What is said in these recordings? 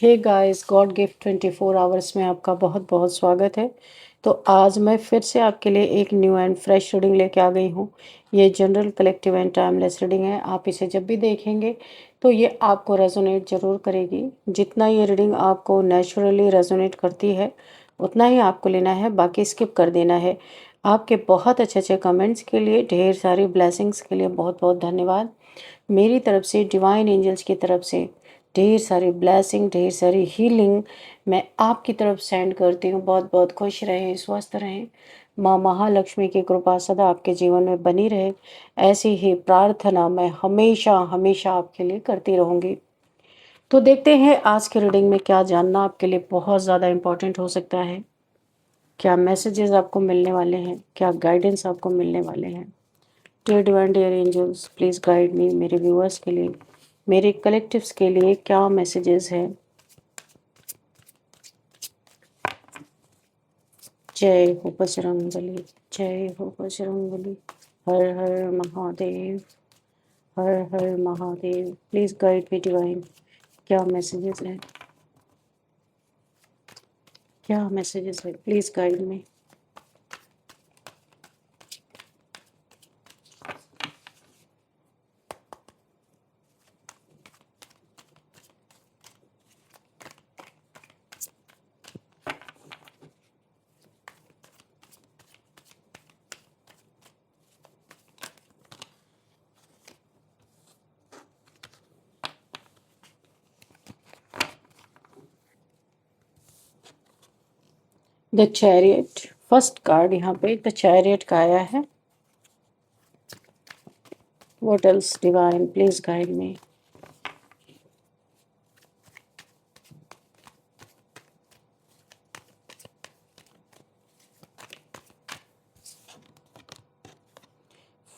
हे guys, God gift 24 hours में आपका बहुत बहुत स्वागत है। तो आज मैं फिर से आपके लिए एक न्यू एंड फ्रेश रीडिंग लेके आ गई हूँ। ये general collective and timeless reading है। आप इसे जब भी देखेंगे तो ये आपको रेजोनेट ज़रूर करेगी। जितना ये रीडिंग आपको नेचुरली रेजोनेट करती है उतना ही आपको लेना है, बाकी स्किप कर देना है। आपके बहुत अच्छे अच्छे कमेंट्स के लिए, ढेर सारी ब्लेसिंग्स के लिए बहुत बहुत धन्यवाद। मेरी तरफ से, डिवाइन एंजल्स की तरफ से ढेर सारी ब्लेसिंग, ढेर सारी हीलिंग मैं आपकी तरफ सेंड करती हूँ। बहुत बहुत खुश रहें, स्वस्थ रहें। माँ महालक्ष्मी की कृपा सदा आपके जीवन में बनी रहे, ऐसी ही प्रार्थना मैं हमेशा हमेशा आपके लिए करती रहूँगी। तो देखते हैं आज की रीडिंग में क्या जानना आपके लिए बहुत ज़्यादा इम्पोर्टेंट हो सकता है। क्या मैसेजेस आपको मिलने वाले हैं, क्या गाइडेंस आपको मिलने वाले हैं। Dear divine, dear angels, please guide me. मेरे व्यूअर्स के लिए, मेरे कलेक्टिव्स के लिए क्या मैसेजेस हैं। जय हो बजरंगबली, जय हो बजरंगबली। हर हर महादेव, हर हर Mahadev. Please guide me divine. क्या मैसेजेस हैं, क्या मैसेजेस है, please guide me. The chariot, first card यहाँ पे द चैरियट का आया है। What else divine, please guide me.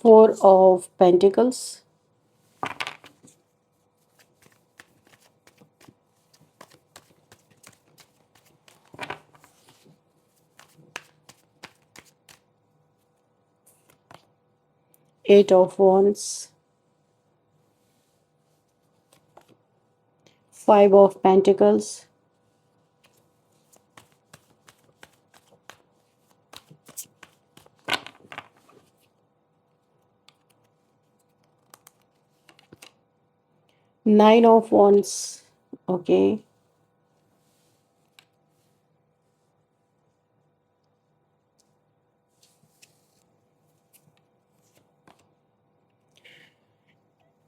Four of pentacles, 8 of wands, 5 of pentacles, 9 of wands. Okay.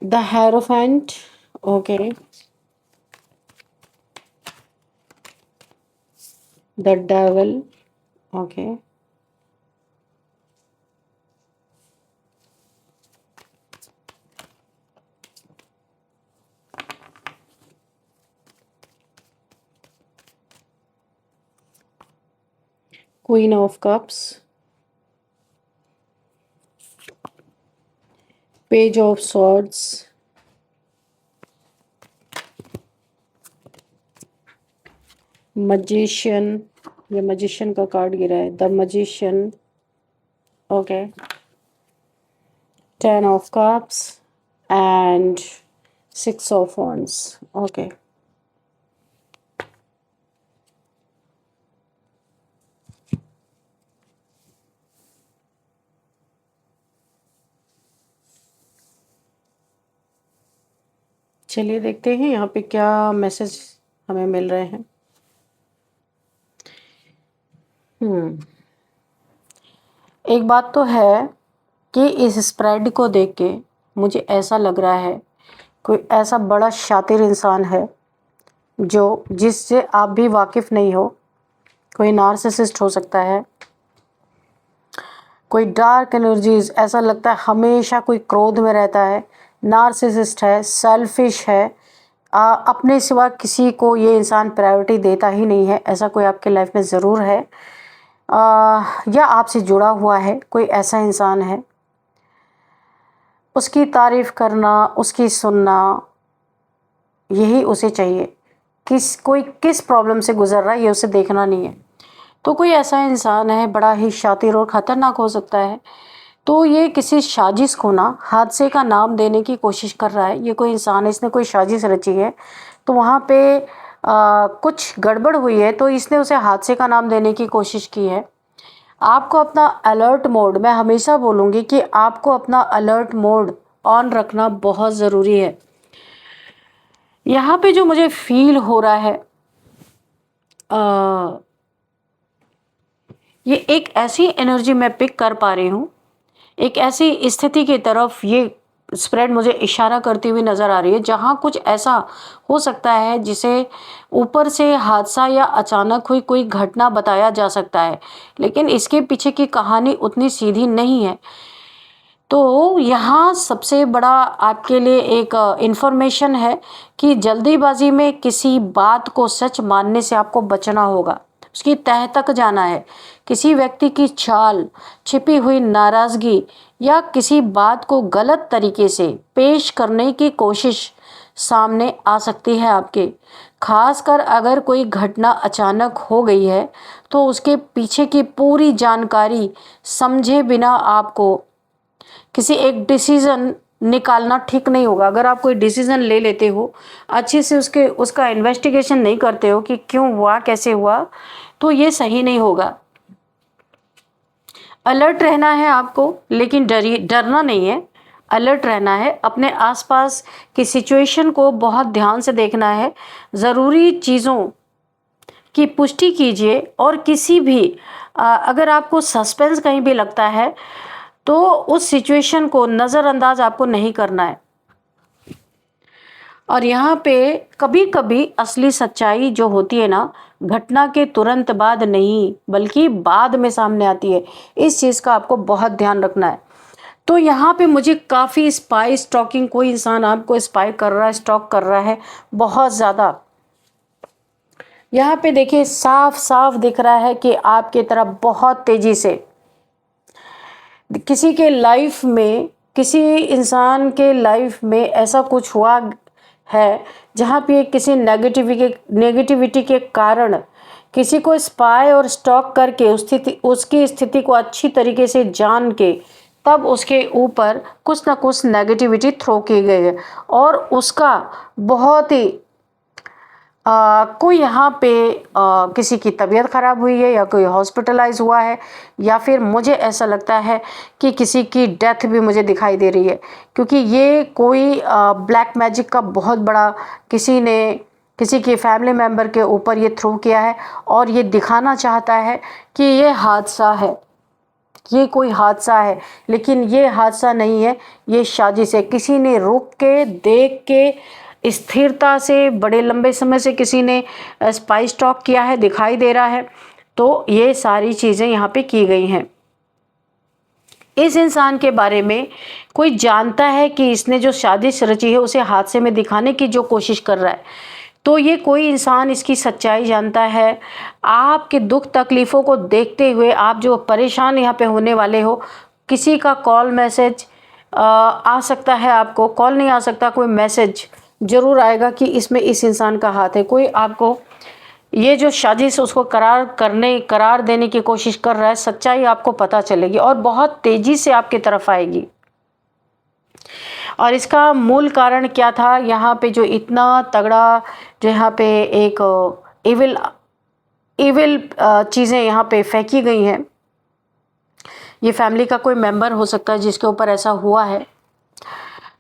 The Hierophant. Okay. The Devil. Okay. Queen of Cups. Page of Swords. Magician. ये magician का card गिरा है, the magician. Okay. 10 of Cups and 6 of Wands. Okay. चलिए देखते हैं यहाँ पे क्या मैसेज हमें मिल रहे हैं। एक बात तो है कि इस स्प्रेड को देख के मुझे ऐसा लग रहा है कोई ऐसा बड़ा शातिर इंसान है जो जिससे आप भी वाकिफ़ नहीं हो। कोई नार्सिसिस्ट हो सकता है, कोई डार्क एनर्जीज, ऐसा लगता है हमेशा कोई क्रोध में रहता है, नार्सिसिस्ट है, सेल्फिश है, अपने सिवा किसी को ये इंसान प्रायोरिटी देता ही नहीं है। ऐसा कोई आपके लाइफ में ज़रूर है, या आपसे जुड़ा हुआ है कोई ऐसा इंसान है। उसकी तारीफ़ करना, उसकी सुनना, यही उसे चाहिए। कोई किस प्रॉब्लम से गुजर रहा है ये उसे देखना नहीं है। तो कोई ऐसा इंसान है, बड़ा ही शातिर और ख़तरनाक हो सकता है। तो ये किसी साजिश को ना, हादसे का नाम देने की कोशिश कर रहा है। ये कोई इंसान है, इसने कोई साजिश रची है। तो वहाँ पे कुछ गड़बड़ हुई है तो इसने उसे हादसे का नाम देने की कोशिश की है। आपको अपना अलर्ट मोड, मैं हमेशा बोलूँगी कि आपको अपना अलर्ट मोड ऑन रखना बहुत ज़रूरी है। यहाँ पे जो मुझे फील हो रहा है, ये एक ऐसी एनर्जी मैं पिक कर पा रही हूँ, एक ऐसी स्थिति की तरफ ये स्प्रेड मुझे इशारा करती हुई नज़र आ रही है जहाँ कुछ ऐसा हो सकता है जिसे ऊपर से हादसा या अचानक हुई कोई घटना बताया जा सकता है, लेकिन इसके पीछे की कहानी उतनी सीधी नहीं है। तो यहाँ सबसे बड़ा आपके लिए एक इन्फॉर्मेशन है कि जल्दीबाजी में किसी बात को सच मानने से आपको बचना होगा, उसकी तह तक जाना है। किसी व्यक्ति की चाल, छिपी हुई नाराज़गी या किसी बात को गलत तरीके से पेश करने की कोशिश सामने आ सकती है आपके। खासकर अगर कोई घटना अचानक हो गई है तो उसके पीछे की पूरी जानकारी समझे बिना आपको किसी एक डिसीज़न निकालना ठीक नहीं होगा। अगर आप कोई डिसीज़न ले लेते हो, अच्छे से उसका इन्वेस्टिगेशन नहीं करते हो कि क्यों हुआ, कैसे हुआ, तो ये सही नहीं होगा। अलर्ट रहना है आपको, लेकिन डरना नहीं है, अलर्ट रहना है। अपने आसपास की सिचुएशन को बहुत ध्यान से देखना है। ज़रूरी चीज़ों की पुष्टि कीजिए और किसी भी अगर आपको सस्पेंस कहीं भी लगता है तो उस सिचुएशन को नज़रअंदाज आपको नहीं करना है। और यहाँ पे कभी-कभी असली सच्चाई जो होती है ना, घटना के तुरंत बाद नहीं बल्कि बाद में सामने आती है। इस चीज़ का आपको बहुत ध्यान रखना है। तो यहाँ पे मुझे काफ़ी स्पाई स्टॉकिंग, कोई इंसान आपको स्पाई कर रहा है, स्टॉक कर रहा है बहुत ज़्यादा। यहाँ पे देखिए साफ साफ दिख रहा है कि आपकी तरफ बहुत तेज़ी से किसी के लाइफ में, किसी इंसान के लाइफ में ऐसा कुछ हुआ है जहाँ पे किसी नेगेटिविटी के कारण किसी को स्पाई और स्टॉक करके उसकी स्थिति को अच्छी तरीके से जान के तब उसके ऊपर कुछ ना कुछ नेगेटिविटी थ्रो की गई है और उसका बहुत ही कोई यहाँ पे किसी की तबीयत ख़राब हुई है या कोई हॉस्पिटलाइज हुआ है या फिर मुझे ऐसा लगता है कि किसी की डेथ भी मुझे दिखाई दे रही है, क्योंकि ये कोई ब्लैक मैजिक का बहुत बड़ा किसी ने किसी के फैमिली मेम्बर के ऊपर ये थ्रो किया है और ये दिखाना चाहता है कि ये हादसा है, ये कोई हादसा है, लेकिन ये हादसा नहीं है, ये साजिश है। किसी ने रुक के देख के स्थिरता से बड़े लंबे समय से किसी ने स्पाई स्टॉक किया है, दिखाई दे रहा है। तो ये सारी चीज़ें यहाँ पे की गई हैं। इस इंसान के बारे में कोई जानता है कि इसने जो साजिश रची है उसे हादसे में दिखाने की जो कोशिश कर रहा है, तो ये कोई इंसान इसकी सच्चाई जानता है। आपके दुख तकलीफ़ों को देखते हुए आप जो परेशान यहाँ पे होने वाले हो, किसी का कॉल मैसेज आ सकता है, आपको कॉल नहीं आ सकता, कोई मैसेज ज़रूर आएगा कि इसमें इस इंसान का हाथ है। कोई आपको ये जो साजिश उसको करार देने की कोशिश कर रहा है, सच्चाई आपको पता चलेगी और बहुत तेज़ी से आपकी तरफ आएगी। और इसका मूल कारण क्या था, यहाँ पे जो इतना तगड़ा जो यहाँ पे एक इविल चीज़ें यहाँ पे फेंकी गई हैं, ये फैमिली का कोई मेंबर हो सकता है जिसके ऊपर ऐसा हुआ है।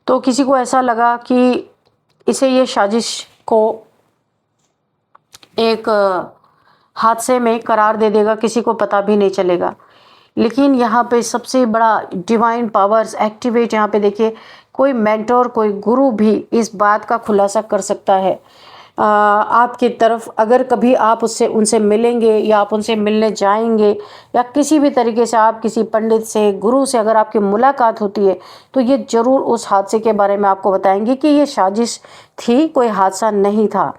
तो किसी को ऐसा लगा कि इसे ये साजिश को एक हादसे में करार दे देगा, किसी को पता भी नहीं चलेगा। लेकिन यहाँ पे सबसे बड़ा डिवाइन पावर्स एक्टिवेट, यहाँ पे देखिए कोई मेंटोर, कोई गुरु भी इस बात का खुलासा कर सकता है आपकी तरफ। अगर कभी आप उनसे मिलेंगे या आप उनसे मिलने जाएंगे या किसी भी तरीके से आप किसी पंडित से, गुरु से अगर आपकी मुलाकात होती है तो ये ज़रूर उस हादसे के बारे में आपको बताएंगे कि ये साजिश थी, कोई हादसा नहीं था।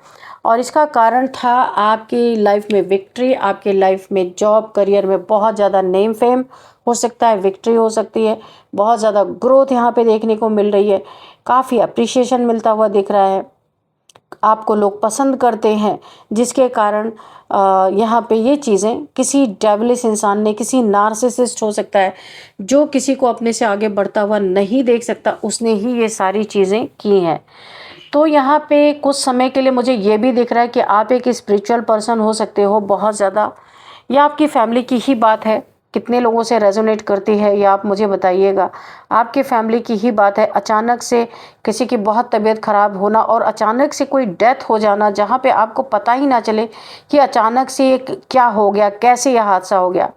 और इसका कारण था आपकी लाइफ में विक्ट्री, आपके लाइफ में जॉब करियर में बहुत ज़्यादा नेम फेम हो सकता है, विक्ट्री हो सकती है, बहुत ज़्यादा ग्रोथ यहाँ पे देखने को मिल रही है, काफ़ी अप्रिशिएशन मिलता हुआ दिख रहा है, आपको लोग पसंद करते हैं, जिसके कारण यहाँ पे ये चीज़ें किसी डेविलिश इंसान ने, किसी नार्सिसिस्ट हो सकता है जो किसी को अपने से आगे बढ़ता हुआ नहीं देख सकता, उसने ही ये सारी चीज़ें की हैं। तो यहाँ पे कुछ समय के लिए मुझे ये भी दिख रहा है कि आप एक स्पिरिचुअल पर्सन हो सकते हो बहुत ज़्यादा, या आपकी फैमिली की ही बात है। कितने लोगों से रेजोनेट करती है ये आप मुझे बताइएगा। आपकी फैमिली की ही बात है, अचानक से किसी की बहुत तबीयत खराब होना और अचानक से कोई डेथ हो जाना, जहाँ पे आपको पता ही ना चले कि अचानक से ये क्या हो गया, कैसे यह हादसा हो गया।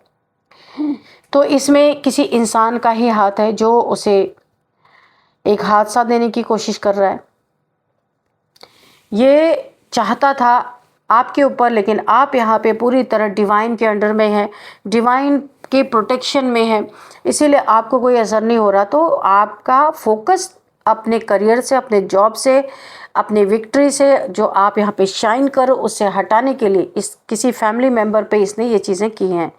तो इसमें किसी इंसान का ही हाथ है जो उसे एक हादसा देने की कोशिश कर रहा है। ये चाहता था आपके ऊपर, लेकिन आप यहाँ पे पूरी तरह डिवाइन के अंडर में हैं, डिवाइन के प्रोटेक्शन में हैं, इसीलिए आपको कोई असर नहीं हो रहा। तो आपका फोकस अपने करियर से, अपने जॉब से, अपनी विक्ट्री से, जो आप यहाँ पे शाइन करो, उससे हटाने के लिए इस किसी फैमिली मेम्बर पे इसने ये चीज़ें की हैं।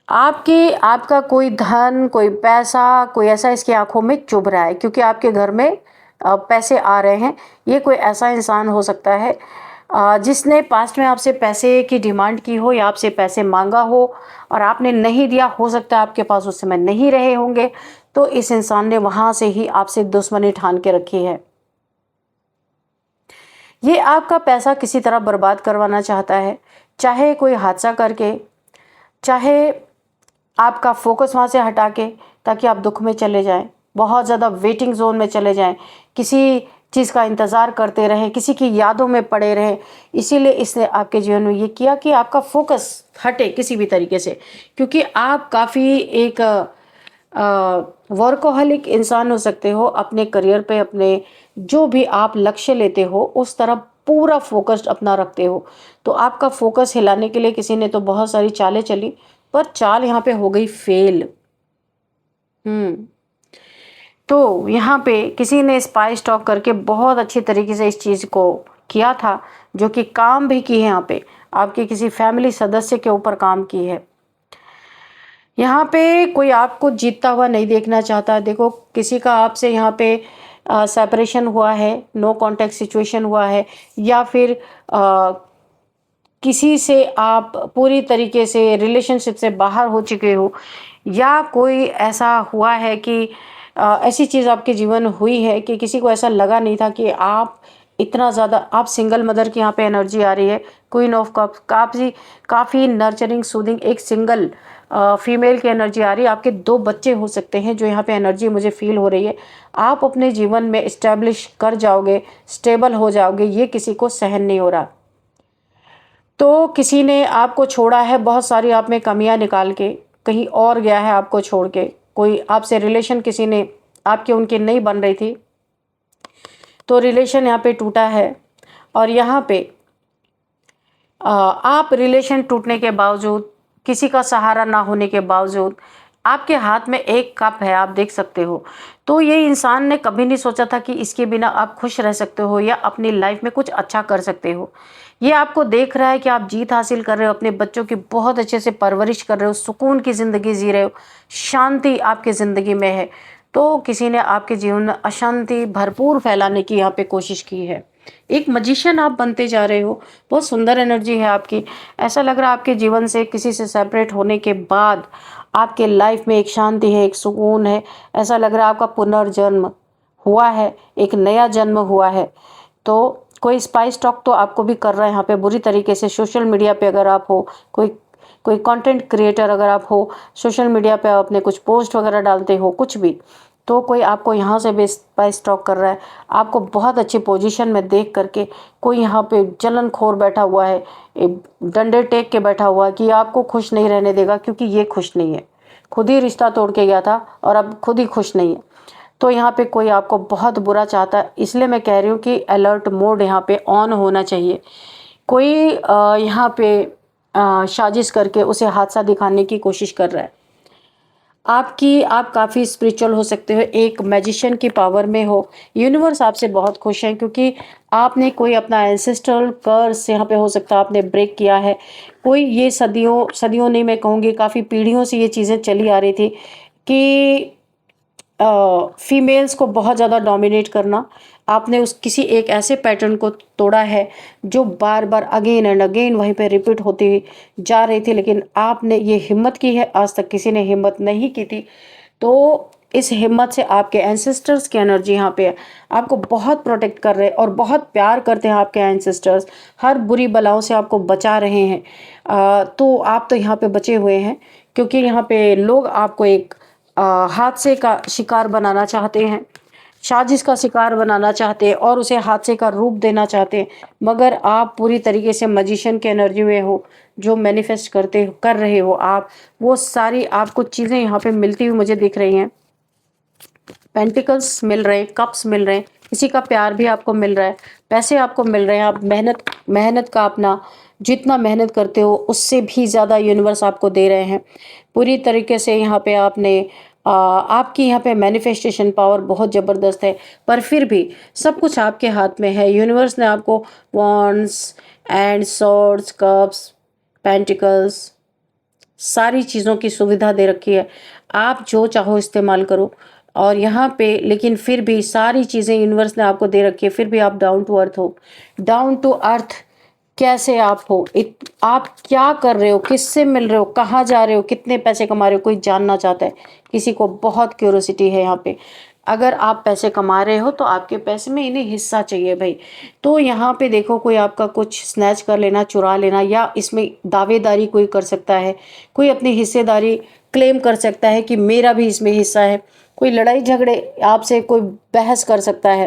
आपका कोई धन, कोई पैसा, कोई ऐसा इसकी आंखों में चुभ रहा है, क्योंकि आपके घर में पैसे आ रहे हैं। ये कोई ऐसा इंसान हो सकता है जिसने पास्ट में आपसे पैसे की डिमांड की हो या आपसे पैसे मांगा हो और आपने नहीं दिया। हो सकता है आपके पास उस समय नहीं रहे होंगे, तो इस इंसान ने वहां से ही आपसे दुश्मनी ठान के रखी है। ये आपका पैसा किसी तरह बर्बाद करवाना चाहता है, चाहे कोई हादसा करके, चाहे आपका फोकस वहाँ से हटा के, ताकि आप दुख में चले जाएं, बहुत ज़्यादा वेटिंग जोन में चले जाएं, किसी चीज़ का इंतज़ार करते रहें, किसी की यादों में पड़े रहें। इसीलिए इसने आपके जीवन में ये किया कि आपका फोकस हटे किसी भी तरीके से, क्योंकि आप काफ़ी एक वर्कोहलिक इंसान हो सकते हो। अपने करियर पे, अपने जो भी आप लक्ष्य लेते हो उस तरफ पूरा फोकस्ड अपना रखते हो। तो आपका फोकस हिलाने के लिए किसी ने तो बहुत सारी चालें चली, पर चाल यहाँ पे हो गई फेल। तो यहाँ पे किसी ने स्पाई स्टॉक करके बहुत अच्छी तरीके से इस चीज़ को किया था, जो कि काम भी की है। यहाँ पे आपके किसी फैमिली सदस्य के ऊपर काम की है। यहाँ पे कोई आपको जीतता हुआ नहीं देखना चाहता। देखो, किसी का आपसे यहाँ पे सेपरेशन हुआ है, नो कॉन्टैक्ट सिचुएशन हुआ है, या फिर किसी से आप पूरी तरीके से रिलेशनशिप से बाहर हो चुके हो, या कोई ऐसा हुआ है कि ऐसी चीज़ आपके जीवन हुई है कि किसी को ऐसा लगा नहीं था कि आप इतना ज़्यादा, आप सिंगल मदर की यहाँ पे एनर्जी आ रही है, क्वीन ऑफ कप्स, काफ़ी नर्चरिंग सूदिंग एक सिंगल फीमेल की एनर्जी आ रही है। आपके 2 बच्चे हो सकते हैं जो यहाँ पे एनर्जी मुझे फील हो रही है। आप अपने जीवन में इस्टेब्लिश कर जाओगे, स्टेबल हो जाओगे, ये किसी को सहन नहीं हो रहा। तो किसी ने आपको छोड़ा है, बहुत सारी आप में कमियां निकाल के कहीं और गया है आपको छोड़ के। कोई आपसे रिलेशन किसी ने आपकी उनकी नहीं बन रही थी, तो रिलेशन यहाँ पे टूटा है। और यहाँ पे आप रिलेशन टूटने के बावजूद, किसी का सहारा ना होने के बावजूद, आपके हाथ में एक कप है, आप देख सकते हो। तो ये इंसान ने कभी नहीं सोचा था कि इसके बिना आप खुश रह सकते हो या अपनी लाइफ में कुछ अच्छा कर सकते हो। ये आपको देख रहा है कि आप जीत हासिल कर रहे हो, अपने बच्चों की बहुत अच्छे से परवरिश कर रहे हो, सुकून की ज़िंदगी जी रहे हो, शांति आपकी ज़िंदगी में है। तो किसी ने आपके जीवन में अशांति भरपूर फैलाने की यहाँ पे कोशिश की है। एक मजिशियन आप बनते जा रहे हो, बहुत सुंदर एनर्जी है आपकी। ऐसा लग रहा है आपके जीवन से किसी से सेपरेट होने के बाद आपके लाइफ में एक शांति है, एक सुकून है। ऐसा लग रहा है आपका पुनर्जन्म हुआ है, एक नया जन्म हुआ है। तो कोई स्पाइस टॉक तो आपको भी कर रहा है यहाँ पे बुरी तरीके से। सोशल मीडिया पे अगर आप हो, कोई कोई कंटेंट क्रिएटर अगर आप हो, सोशल मीडिया पे आप अपने कुछ पोस्ट वगैरह डालते हो, कुछ भी, तो कोई आपको यहाँ से भी स्पाइस टॉक कर रहा है। आपको बहुत अच्छी पोजीशन में देख करके कोई यहाँ पे जलनखोर बैठा हुआ है, डंडे टेक के बैठा हुआ है कि आपको खुश नहीं रहने देगा, क्योंकि ये खुश नहीं है। खुद ही रिश्ता तोड़ के गया था और अब खुद ही खुश नहीं है। तो यहाँ पे कोई आपको बहुत बुरा चाहता है, इसलिए मैं कह रही हूँ कि अलर्ट मोड यहाँ पे ऑन होना चाहिए। कोई यहाँ पे साजिश करके उसे हादसा दिखाने की कोशिश कर रहा है। आप काफ़ी स्पिरिचुअल हो सकते हो, एक मैजिशियन की पावर में हो। यूनिवर्स आपसे बहुत खुश है, क्योंकि आपने कोई अपना एंसेस्ट्रल कर्स यहाँ पे हो सकता है आपने ब्रेक किया है। कोई ये सदियों नहीं, मैं कहूँगी काफ़ी पीढ़ियों से ये चीज़ें चली आ रही थी कि फीमेल्स को बहुत ज़्यादा डोमिनेट करना। आपने उस किसी एक ऐसे पैटर्न को तोड़ा है जो बार बार अगेन एंड अगेन वहीं पे रिपीट होती जा रही थी, लेकिन आपने ये हिम्मत की है, आज तक किसी ने हिम्मत नहीं की थी। तो इस हिम्मत से आपके एंसेस्टर्स की एनर्जी यहाँ पे है, आपको बहुत प्रोटेक्ट कर रहे हैं और बहुत प्यार करते हैं आपके एंसेस्टर्स, हर बुरी बलाओं से आपको बचा रहे हैं। तो आप तो यहाँ पे बचे हुए हैं, क्योंकि यहाँ पे लोग आपको एक हादसे का शिकार बनाना चाहते हैं, साजिश का शिकार बनाना चाहते हैं और उसे हादसे का रूप देना चाहते हैं। मगर आप पूरी तरीके से मैजिशियन की एनर्जी में हो, जो मैनिफेस्ट कर रहे हो आप, वो सारी आपको चीज़ें यहाँ पे मिलती हुई मुझे दिख रही हैं। पेंटिकल्स मिल रहे हैं, कप्स मिल रहे हैं, किसी का प्यार भी आपको मिल रहा है, पैसे आपको मिल रहे हैं। आप मेहनत का अपना जितना मेहनत करते हो उससे भी ज़्यादा यूनिवर्स आपको दे रहे हैं। पूरी तरीके से यहाँ पे आपकी यहाँ पे मैनिफेस्टेशन पावर बहुत ज़बरदस्त है, पर फिर भी सब कुछ आपके हाथ में है। यूनिवर्स ने आपको wands and swords, cups, pentacles, सारी चीज़ों की सुविधा दे रखी है। आप जो चाहो इस्तेमाल करो। और यहाँ पे लेकिन फिर भी सारी चीज़ें यूनिवर्स ने आपको दे रखी है, फिर भी आप डाउन टू अर्थ हो। डाउन टू अर्थ कैसे आप हो? आप क्या कर रहे हो, किससे मिल रहे हो, कहाँ जा रहे हो, कितने पैसे कमा रहे हो, कोई जानना चाहता है। किसी को बहुत क्यूरोसिटी है यहाँ पे। अगर आप पैसे कमा रहे हो तो आपके पैसे में इन्हें हिस्सा चाहिए भाई। तो यहाँ पे देखो, कोई आपका कुछ स्नैच कर लेना, चुरा लेना, या इसमें दावेदारी कोई कर सकता है, कोई अपनी हिस्सेदारी क्लेम कर सकता है कि मेरा भी इसमें हिस्सा है। कोई लड़ाई झगड़े आपसे कोई बहस कर सकता है,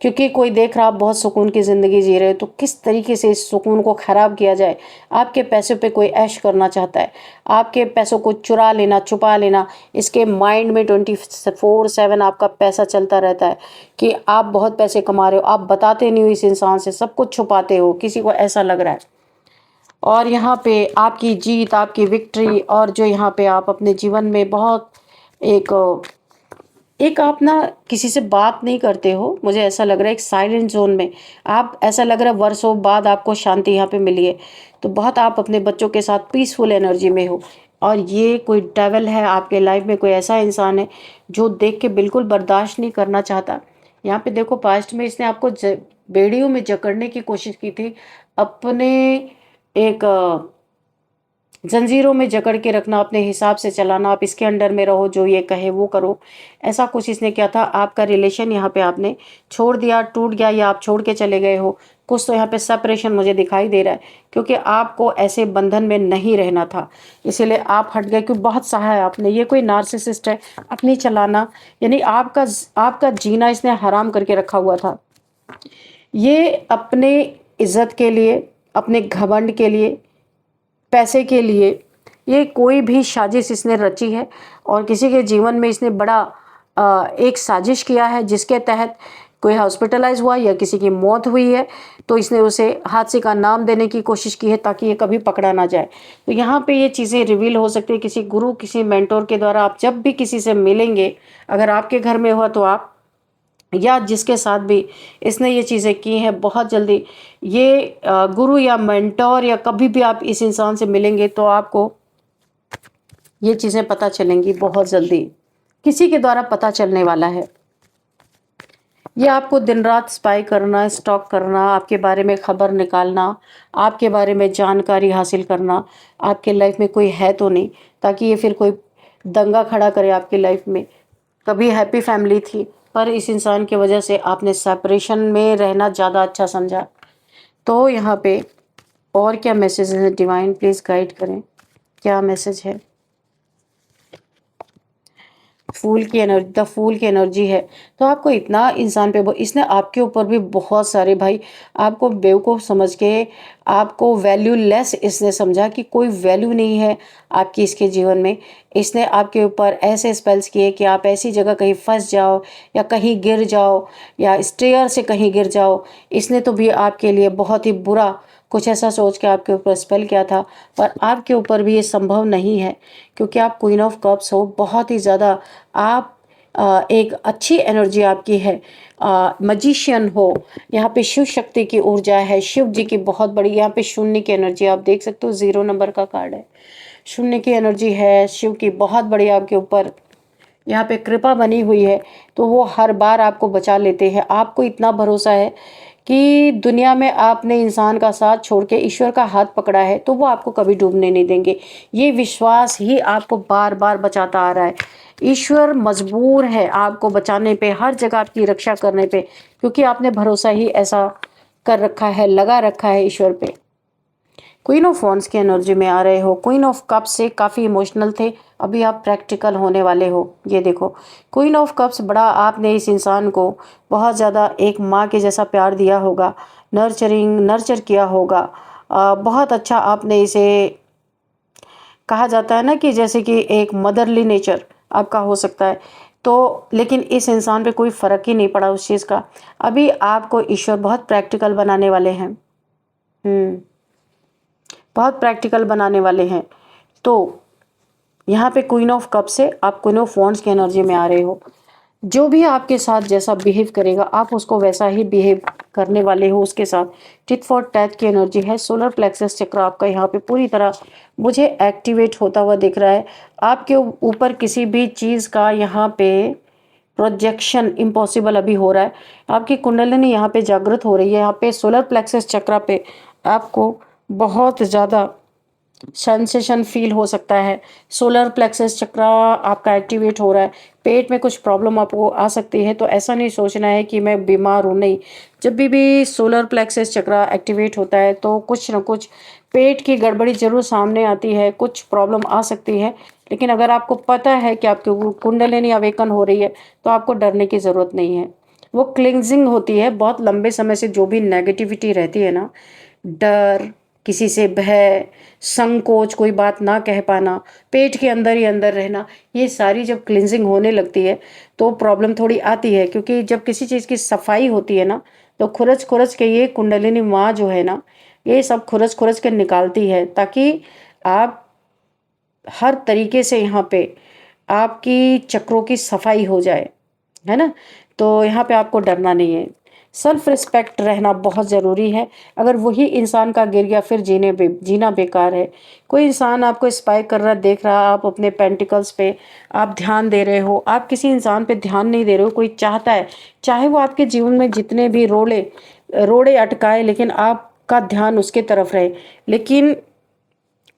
क्योंकि कोई देख रहा आप बहुत सुकून की ज़िंदगी जी रहे हो, तो किस तरीके से इस सुकून को ख़राब किया जाए। आपके पैसों पे कोई ऐश करना चाहता है, आपके पैसों को चुरा लेना, छुपा लेना। इसके माइंड में 24/7 आपका पैसा चलता रहता है कि आप बहुत पैसे कमा रहे हो, आप बताते नहीं हो इस इंसान से, सब कुछ छुपाते हो, किसी को ऐसा लग रहा है। और यहाँ पे आपकी जीत, आपकी विक्ट्री, और जो यहाँ पे आप अपने जीवन में बहुत एक एक आप ना किसी से बात नहीं करते हो, मुझे ऐसा लग रहा है एक साइलेंट जोन में आप, ऐसा लग रहा है वर्षों बाद आपको शांति यहाँ पे मिली है। तो बहुत आप अपने बच्चों के साथ पीसफुल एनर्जी में हो। और ये कोई डेविल है आपके लाइफ में, कोई ऐसा इंसान है जो देख के बिल्कुल बर्दाश्त नहीं करना चाहता। यहाँ पे देखो, पास्ट में इसने आपको बेड़ियों में जकड़ने की कोशिश की थी, अपने एक जंजीरों में जकड़ के रखना, अपने हिसाब से चलाना, आप इसके अंडर में रहो, जो ये कहे वो करो, ऐसा कुछ इसने किया था। आपका रिलेशन यहाँ पे आपने छोड़ दिया, टूट गया, या आप छोड़ के चले गए हो। कुछ तो यहाँ पे सेपरेशन मुझे दिखाई दे रहा है, क्योंकि आपको ऐसे बंधन में नहीं रहना था, इसीलिए आप हट गए। क्योंकि बहुत सहा है आपने। ये कोई नार्सिसिस्ट है, अपनी चलाना, यानी आपका जीना इसने हराम करके रखा हुआ था। ये अपने इज्जत के लिए, अपने घमंड के लिए, पैसे के लिए, ये कोई भी साजिश इसने रची है। और किसी के जीवन में इसने बड़ा एक साजिश किया है, जिसके तहत कोई हॉस्पिटलाइज हुआ या किसी की मौत हुई है, तो इसने उसे हादसे का नाम देने की कोशिश की है, ताकि ये कभी पकड़ा ना जाए। तो यहाँ पे ये चीज़ें रिवील हो सकती है किसी गुरु, किसी मेंटोर के द्वारा। आप जब भी किसी से मिलेंगे, अगर आपके घर में हुआ तो आप, या जिसके साथ भी इसने ये चीज़ें की हैं, बहुत जल्दी ये गुरु या मेंटोर, या कभी भी आप इस इंसान से मिलेंगे तो आपको ये चीज़ें पता चलेंगी बहुत जल्दी, किसी के द्वारा पता चलने वाला है। ये आपको दिन रात स्पाई करना, स्टॉक करना, आपके बारे में खबर निकालना, आपके बारे में जानकारी हासिल करना, आपके लाइफ में कोई है तो नहीं, ताकि ये फिर कोई दंगा खड़ा करे आपकी लाइफ में। कभी हैप्पी फैमिली थी, पर इस इंसान की वजह से आपने सेपरेशन में रहना ज़्यादा अच्छा समझा। तो यहाँ पे और क्या मैसेज है, डिवाइन प्लीज़ गाइड करें, क्या मैसेज है। फूल की एनर्जी, द फूल की एनर्जी है। तो आपको इतना इंसान पे, इसने आपके ऊपर भी बहुत सारे भाई, आपको बेवकूफ़ समझ के, आपको वैल्यूलेस इसने समझा कि कोई वैल्यू नहीं है आपकी इसके जीवन में। इसने आपके ऊपर ऐसे स्पेल्स किए कि आप ऐसी जगह कहीं फंस जाओ, या कहीं गिर जाओ, या स्टेयर से कहीं गिर जाओ। इसने तो भी आपके लिए बहुत ही बुरा कुछ ऐसा सोच के आपके ऊपर स्पेल किया था, पर आपके ऊपर भी ये संभव नहीं है, क्योंकि आप क्वीन ऑफ कप्स हो। बहुत ही ज़्यादा आप एक अच्छी एनर्जी आपकी है, मजिशियन हो। यहाँ पे शिव शक्ति की ऊर्जा है, शिव जी की बहुत बड़ी। यहाँ पे शून्य की एनर्जी आप देख सकते हो, 0 नंबर का कार्ड है, शून्य की एनर्जी है, शिव की बहुत बड़ी आपके ऊपर यहाँ पे कृपा बनी हुई है। तो वो हर बार आपको बचा लेते हैं। आपको इतना भरोसा है कि दुनिया में आपने इंसान का साथ छोड़ के ईश्वर का हाथ पकड़ा है तो वो आपको कभी डूबने नहीं देंगे। ये विश्वास ही आपको बार बार बचाता आ रहा है। ईश्वर मजबूर है आपको बचाने पे, हर जगह आपकी रक्षा करने पे, क्योंकि आपने भरोसा ही ऐसा कर रखा है, लगा रखा है ईश्वर पे। क्वीन ऑफ वॉन्ड्स की एनर्जी में आ रहे हो। क्वीन ऑफ कप्स से काफ़ी इमोशनल थे, अभी आप प्रैक्टिकल होने वाले हो। ये देखो, क्वीन ऑफ कप्स, बड़ा आपने इस इंसान को बहुत ज़्यादा एक माँ के जैसा प्यार दिया होगा, नर्चर किया होगा। बहुत अच्छा आपने इसे, कहा जाता है ना कि जैसे कि एक मदरली नेचर आपका हो सकता है। तो लेकिन इस इंसान पे कोई फ़र्क ही नहीं पड़ा उस चीज़ का। अभी आपको ईश्वर बहुत प्रैक्टिकल बनाने वाले हैं। बहुत प्रैक्टिकल बनाने वाले हैं। तो यहाँ पे क्वीन ऑफ कप से आप क्वीन ऑफ वॉन्ड्स की एनर्जी में आ रहे हो। जो भी आपके साथ जैसा बिहेव करेगा आप उसको वैसा ही बिहेव करने वाले हो उसके साथ। टिट फॉर टैट की एनर्जी है। सोलर प्लेक्सस चक्र आपका यहाँ पे पूरी तरह मुझे एक्टिवेट होता हुआ दिख रहा है। आपके ऊपर किसी भी चीज़ का यहाँ पे प्रोजेक्शन इम्पॉसिबल अभी हो रहा है। आपकी कुंडलिनी यहाँ पे जागृत हो रही है। यहाँ पे सोलर प्लेक्सस चक्र पे आपको बहुत ज़्यादा सेंसेशन फील हो सकता है। सोलर प्लेक्सस चक्र आपका एक्टिवेट हो रहा है। पेट में कुछ प्रॉब्लम आपको आ सकती है, तो ऐसा नहीं सोचना है कि मैं बीमार हूँ, नहीं। जब भी सोलर प्लेक्सस चक्र एक्टिवेट होता है तो कुछ ना कुछ पेट की गड़बड़ी ज़रूर सामने आती है, कुछ प्रॉब्लम आ सकती है। लेकिन अगर आपको पता है कि आपकी कुंडलिनी अवेकन हो रही है तो आपको डरने की ज़रूरत नहीं है। वो क्लिंजिंग होती है। बहुत लंबे समय से जो भी नेगेटिविटी रहती है ना, डर, किसी से भय, संकोच, कोई बात ना कह पाना, पेट के अंदर ही अंदर रहना, ये सारी जब क्लींजिंग होने लगती है तो प्रॉब्लम थोड़ी आती है। क्योंकि जब किसी चीज़ की सफाई होती है ना, तो खुरच खुरच के ये कुंडलिनी माँ जो है ना, ये सब खुरच खुरच के निकालती है, ताकि आप हर तरीके से यहाँ पे आपकी चक्रों की सफाई हो जाए, है ना। तो यहाँ पे आपको डरना नहीं है। सेल्फ रिस्पेक्ट रहना बहुत ज़रूरी है। अगर वही इंसान का गिर गया फिर जीना बेकार है। कोई इंसान आपको स्पाई कर रहा देख रहा, आप अपने पेंटिकल्स पे आप ध्यान दे रहे हो, आप किसी इंसान पे ध्यान नहीं दे रहे हो। कोई चाहता है, चाहे वो आपके जीवन में जितने भी रोड़े अटकाए, लेकिन आपका ध्यान उसके तरफ रहे। लेकिन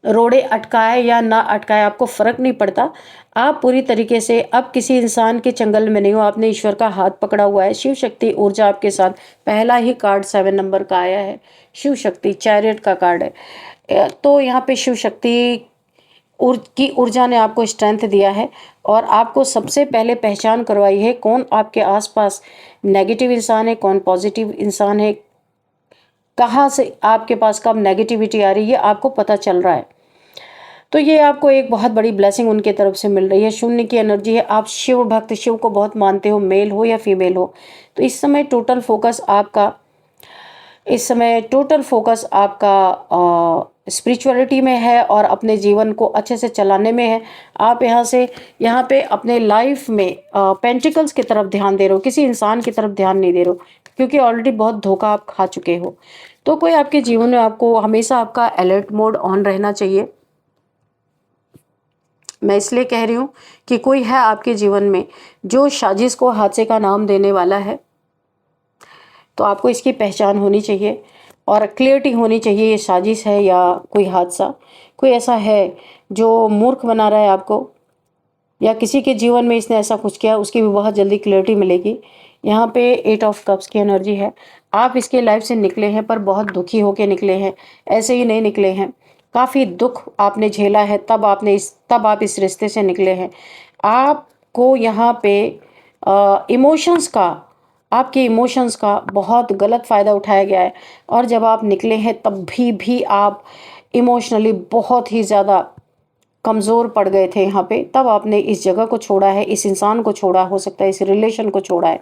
रोड़े अटकाए या ना अटकाए आपको फ़र्क नहीं पड़ता। आप पूरी तरीके से अब किसी इंसान के चंगल में नहीं हो, आपने ईश्वर का हाथ पकड़ा हुआ है। शिव शक्ति ऊर्जा आपके साथ। पहला ही कार्ड 7 नंबर का आया है, शिव शक्ति चैरियट का कार्ड है। तो यहाँ पे शिव शक्ति की ऊर्जा ने आपको स्ट्रेंथ दिया है और आपको सबसे पहले पहचान करवाई है कौन आपके आसपास नेगेटिव इंसान है, कौन पॉजिटिव इंसान है, कहाँ से आपके पास कब नेगेटिविटी आ रही है आपको पता चल रहा है। तो ये आपको एक बहुत बड़ी ब्लेसिंग उनके तरफ से मिल रही है। शून्य की एनर्जी है। आप शिव भक्त, शिव को बहुत मानते हो, मेल हो या फीमेल हो। तो इस समय टोटल फोकस आपका स्पिरिचुअलिटी में है और अपने जीवन को अच्छे से चलाने में है। आप यहाँ पे अपने लाइफ में पेंटिकल्स की तरफ ध्यान दे रहे हो, किसी इंसान की तरफ ध्यान नहीं दे रहे हो, क्योंकि ऑलरेडी बहुत धोखा आप खा चुके हो। तो कोई आपके जीवन में, आपको हमेशा आपका अलर्ट मोड ऑन रहना चाहिए। मैं इसलिए कह रही हूँ कि कोई है आपके जीवन में जो साजिश को हादसे का नाम देने वाला है, तो आपको इसकी पहचान होनी चाहिए और क्लियरिटी होनी चाहिए, ये साजिश है या कोई हादसा। कोई ऐसा है जो मूर्ख बना रहा है आपको, या किसी के जीवन में इसने ऐसा कुछ किया, उसकी भी बहुत जल्दी क्लियरिटी मिलेगी। यहाँ पे 8 ऑफ कप्स की एनर्जी है। आप इसके लाइफ से निकले हैं पर बहुत दुखी होके निकले हैं, ऐसे ही नहीं निकले हैं। काफ़ी दुख आपने झेला है, तब आप इस रिश्ते से निकले हैं। आपको यहाँ पे इमोशंस का आपके इमोशंस का बहुत गलत फ़ायदा उठाया गया है, और जब आप निकले हैं तब भी आप इमोशनली बहुत ही ज़्यादा कमज़ोर पड़ गए थे यहाँ पे। तब आपने इस जगह को छोड़ा है, इस इंसान को छोड़ा, हो सकता है इस रिलेशन को छोड़ा है,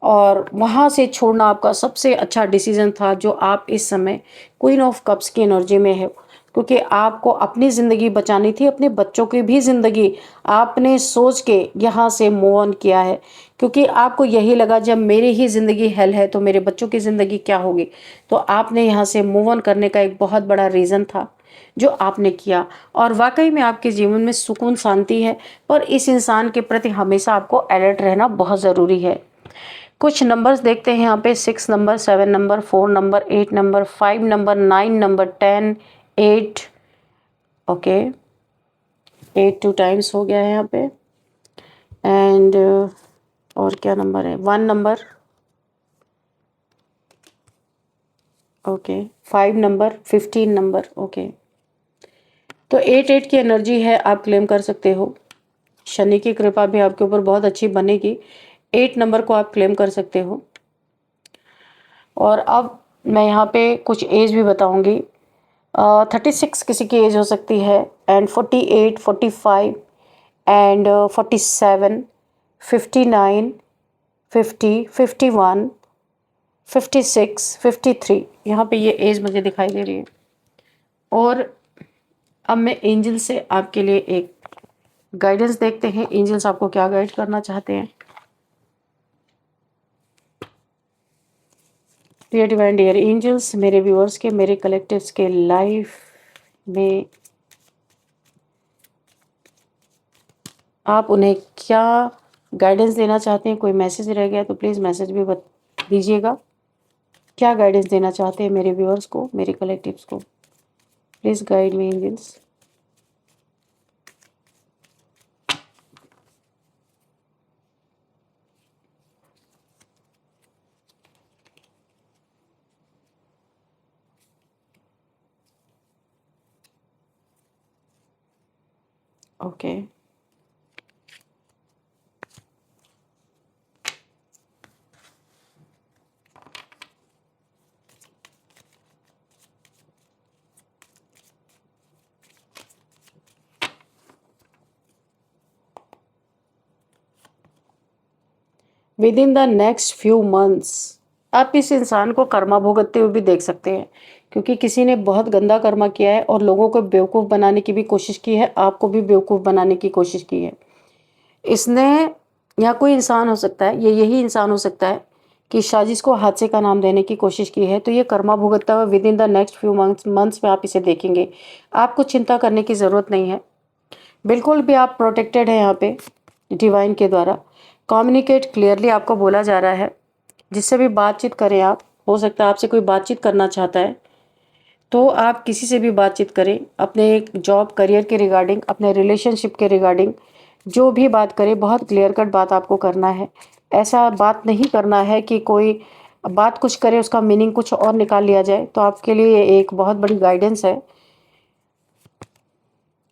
और वहाँ से छोड़ना आपका सबसे अच्छा डिसीजन था जो आप इस समय क्वीन ऑफ कप्स की एनर्जी में है। क्योंकि आपको अपनी ज़िंदगी बचानी थी, अपने बच्चों की भी ज़िंदगी आपने सोच के यहाँ से मूव ऑन किया है। क्योंकि आपको यही लगा जब मेरी ही ज़िंदगी हेल है तो मेरे बच्चों की ज़िंदगी क्या होगी। तो आपने यहाँ से मूव ऑन करने का एक बहुत बड़ा रीज़न था जो आपने किया, और वाकई में आपके जीवन में सुकून शांति है। पर इस इंसान के प्रति हमेशा आपको अलर्ट रहना बहुत ज़रूरी है। कुछ नंबर्स देखते हैं यहाँ पे 6 number, 7 number, 4 number, 8 number, 5 number, 9 number, 10, 8, okay 8 2 times हो गया है यहाँ पे। एंड और क्या नंबर है, 1 number, okay 5 number, 15 number, okay. तो 8 की एनर्जी है, आप क्लेम कर सकते हो। शनि की कृपा भी आपके ऊपर बहुत अच्छी बनेगी। 8 नंबर को आप क्लेम कर सकते हो। और अब मैं यहाँ पे कुछ एज भी बताऊंगी। 36 किसी की एज हो सकती है, एंड 48, 45 एंड 47, 59, 50, 51, 56, 53, यहाँ पे ये एज मुझे दिखाई दे रही है। और अब मैं एंजल से आपके लिए एक गाइडेंस देखते हैं, एंजल्स आपको क्या गाइड करना चाहते हैं। डियर डिवाइन डियर एंजल्स, मेरे व्यूअर्स के, मेरे कलेक्टिव्स के लाइफ में आप उन्हें क्या गाइडेंस देना चाहते हैं। कोई मैसेज रह गया तो प्लीज़ मैसेज भी दीजिएगा। क्या गाइडेंस देना चाहते हैं मेरे व्यूअर्स को, मेरे कलेक्टिव्स को। Please guide me angels. Okay within the next few months आप इस इंसान को कर्मा भुगतते हुए भी देख सकते हैं, क्योंकि किसी ने बहुत गंदा कर्मा किया है और लोगों को बेवकूफ़ बनाने की भी कोशिश की है, आपको भी बेवकूफ़ बनाने की कोशिश की है इसने। या कोई इंसान हो सकता है, ये यही इंसान हो सकता है कि साजिश को हादसे का नाम देने की कोशिश की है। तो ये कर्मा भुगतता हुआ with in the next few months में आप इसे देखेंगे। आपको चिंता करने की ज़रूरत नहीं है, बिल्कुल भी आप प्रोटेक्टेड हैं यहाँ पे डिवाइन के द्वारा। कम्युनिकेट क्लियरली आपको बोला जा रहा है, जिससे भी बातचीत करें आप। हो सकता है आपसे कोई बातचीत करना चाहता है, तो आप किसी से भी बातचीत करें, अपने जॉब करियर के रिगार्डिंग, अपने रिलेशनशिप के रिगार्डिंग, जो भी बात करें बहुत क्लियर कट बात आपको करना है। ऐसा बात नहीं करना है कि कोई बात कुछ करे उसका मीनिंग कुछ और निकाल लिया जाए। तो आपके लिए एक बहुत बड़ी गाइडेंस है।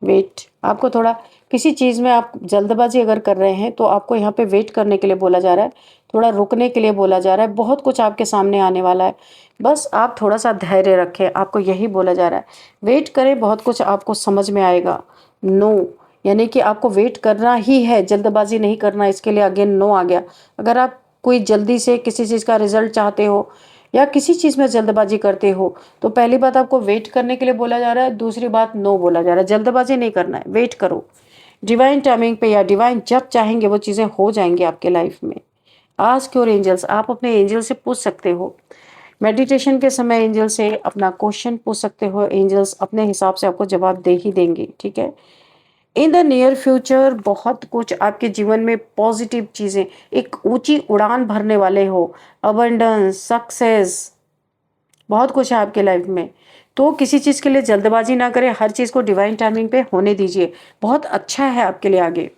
वेट, आपको थोड़ा किसी चीज़ में आप जल्दबाजी अगर कर रहे हैं तो आपको यहाँ पे वेट करने के लिए बोला जा रहा है, थोड़ा रुकने के लिए बोला जा रहा है। बहुत कुछ आपके सामने आने वाला है, बस आप थोड़ा सा धैर्य रखें, आपको यही बोला जा रहा है। वेट करें, बहुत कुछ आपको समझ में आएगा। नो यानी कि आपको वेट करना ही है, जल्दबाजी नहीं करना। इसके लिए अगेन नो आ गया। अगर आप कोई जल्दी से किसी चीज़ का रिजल्ट चाहते हो या किसी चीज़ में जल्दबाजी करते हो, तो पहली बात आपको वेट करने के लिए बोला जा रहा है, दूसरी बात नो बोला जा रहा है। जल्दबाजी नहीं करना है, वेट करो डिवाइन टाइमिंग पे, या डिवाइन जब चाहेंगे वो चीज़ें हो जाएंगी आपके लाइफ में। आस्क योर एंजल्स, आप अपने एंजल से पूछ सकते हो। मेडिटेशन के समय एंजल से अपना क्वेश्चन पूछ सकते हो, एंजल्स अपने हिसाब से आपको जवाब दे ही देंगे, ठीक है। इन द नियर फ्यूचर बहुत कुछ आपके जीवन में पॉजिटिव चीज़ें, एक ऊंची उड़ान भरने वाले हो। अबंडेंस, सक्सेस, बहुत कुछ है आपके लाइफ में। तो किसी चीज़ के लिए जल्दबाजी ना करें, हर चीज़ को डिवाइन टाइमिंग पे होने दीजिए। बहुत अच्छा है आपके लिए आगे।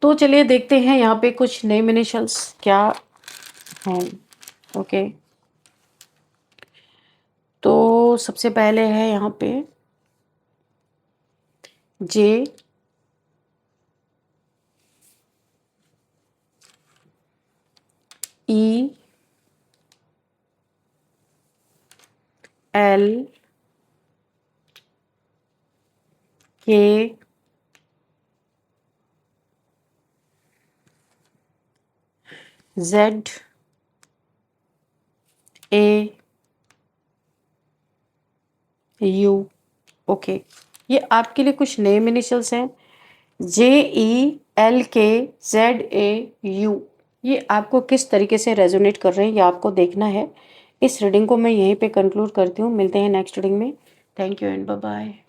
तो चलिए देखते हैं यहाँ पे कुछ नेम इनिशियल्स क्या हैं। ओके, तो सबसे पहले है यहाँ पे जे, ई, एल, के, जेड, ए, यू। ओके, ये आपके लिए कुछ नेम इनिशियल्स हैं, जे, ई, एल, के, जेड, ए, यू। ये आपको किस तरीके से रेजोनेट कर रहे हैं ये आपको देखना है। इस रीडिंग को मैं यहीं पे कंक्लूड करती हूँ। मिलते हैं नेक्स्ट रीडिंग में। Thank you and bye bye.